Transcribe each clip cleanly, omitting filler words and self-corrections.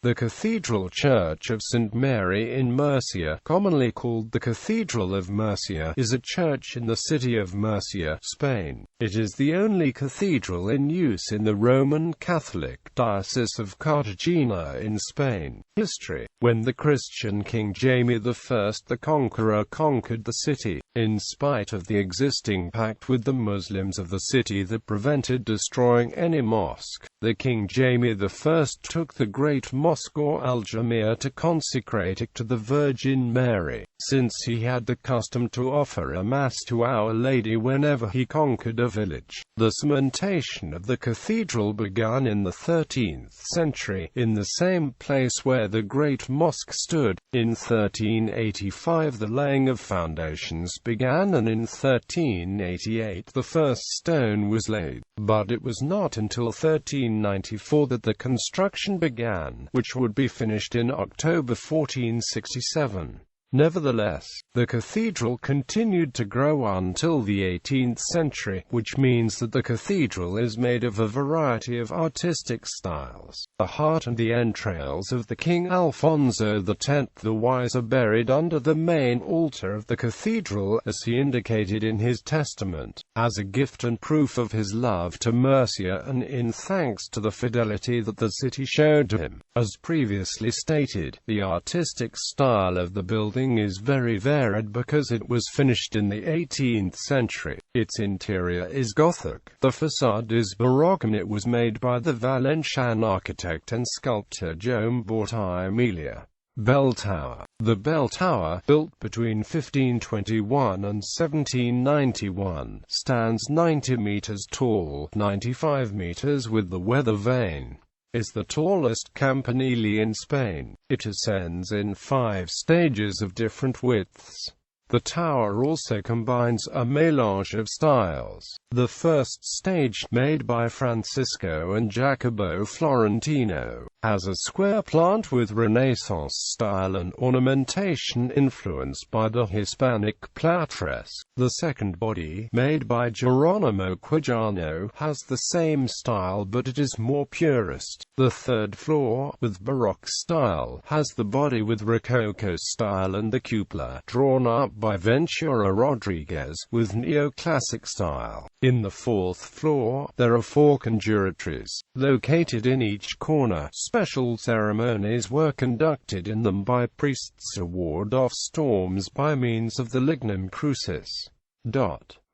The Cathedral Church of St. Mary in Murcia, commonly called the Cathedral of Murcia, is a church in the city of Murcia, Spain. It is the only cathedral in use in the Roman Catholic Diocese of Cartagena in Spain. History: when the Christian King Jaime I the Conqueror conquered the city, in spite of the existing pact with the Muslims of the city that prevented destroying any mosque, the King Jaime I took the Great Mosque or Al-Jamia to consecrate it to the Virgin Mary, since he had the custom to offer a Mass to Our Lady whenever he conquered a village. The cementation of the cathedral began in the 13th century, in the same place where the Great Mosque stood. In 1385 the laying of foundations began, and in 1388 the first stone was laid. But it was not until 1394 that the construction began, which would be finished in October 1467. Nevertheless, the cathedral continued to grow until the 18th century, which means that the cathedral is made of a variety of artistic styles. The heart and the entrails of the King Alfonso X the Wise are buried under the main altar of the cathedral, as he indicated in his testament, as a gift and proof of his love to Murcia and in thanks to the fidelity that the city showed to him. As previously stated, the artistic style of the building is very varied because it was finished in the 18th century. Its interior is Gothic, the facade is Baroque, and it was made by the Valencian architect and sculptor Jaume Bortí Emilia. Bell Tower. The bell tower, built between 1521 and 1791, stands 90 meters tall, 95 meters with the weather vane. Is the tallest campanile in Spain. It ascends in 5 stages of different widths. The tower also combines a mélange of styles. The first stage, made by Francisco and Jacopo Florentino, has a square plant with Renaissance style and ornamentation influenced by the Hispanic plateresque. The second body, made by Geronimo Quijano, has the same style but it is more purist. The third floor, with Baroque style, has the body with Rococo style and the cupola, drawn up by Ventura Rodriguez, with neoclassic style. In the fourth floor, there are 4 conjuratories, located in each corner. Special ceremonies were conducted in them by priests to ward off storms by means of the lignum crucis.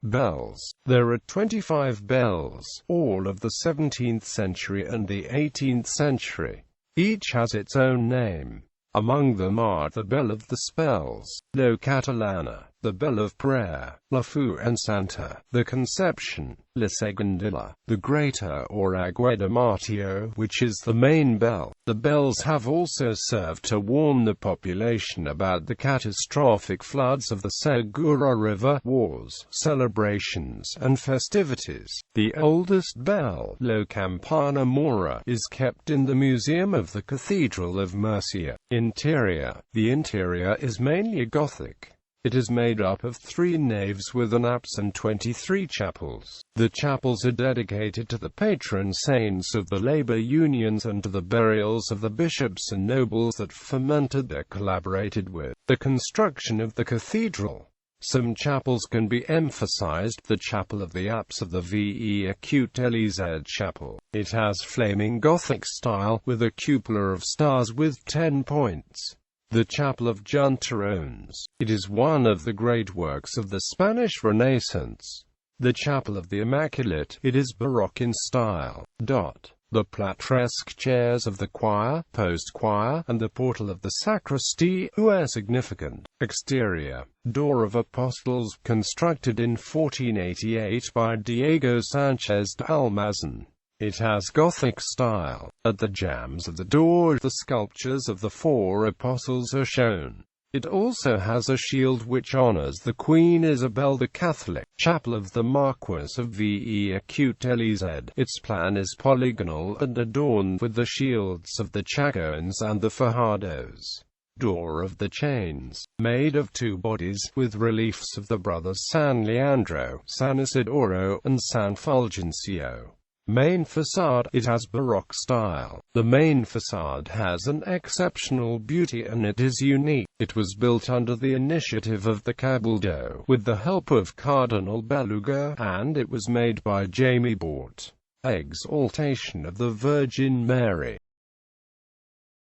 Bells. There are 25 bells, all of the 17th century and the 18th century. Each has its own name. Among them are the Bell of the Spells, La Catalana, the Bell of Prayer, La Fuensanta, the Conception, La Segundilla, the Greater or Agueda Martio, which is the main bell. The bells have also served to warn the population about the catastrophic floods of the Segura River, wars, celebrations, and festivities. The oldest bell, La Campana Mora, is kept in the Museum of the Cathedral of Murcia. Interior. The interior is mainly Gothic. It is made up of 3 naves with an apse and 23 chapels. The chapels are dedicated to the patron saints of the labor unions and to the burials of the bishops and nobles that fomented or collaborated with the construction of the cathedral. Some chapels can be emphasized. The chapel of the apse of the Untitled Chapel. It has flaming Gothic style, with a cupola of stars with 10 points. The Chapel of Juntarones. It is one of the great works of the Spanish Renaissance. The Chapel of the Immaculate. It is Baroque in style. The plateresque chairs of the choir, post-choir, and the portal of the sacristy are significant. Exterior. Door of Apostles, constructed in 1488 by Diego Sanchez de Almazan. It has Gothic style. At the jambs of the door, the sculptures of the 4 apostles are shown. It also has a shield which honors the Queen Isabel the Catholic. Chapel of the Marquis of Villacuteliz. Its plan is polygonal and adorned with the shields of the Chacones and the Fajardos. Door of the Chains, made of 2 bodies, with reliefs of the brothers San Leandro, San Isidoro, and San Fulgencio. Main facade. It has Baroque style. The main facade has an exceptional beauty and it is unique. It was built under the initiative of the Cabildo, with the help of Cardinal Beluga, and it was made by Jamie Bort. Exaltation of the Virgin Mary.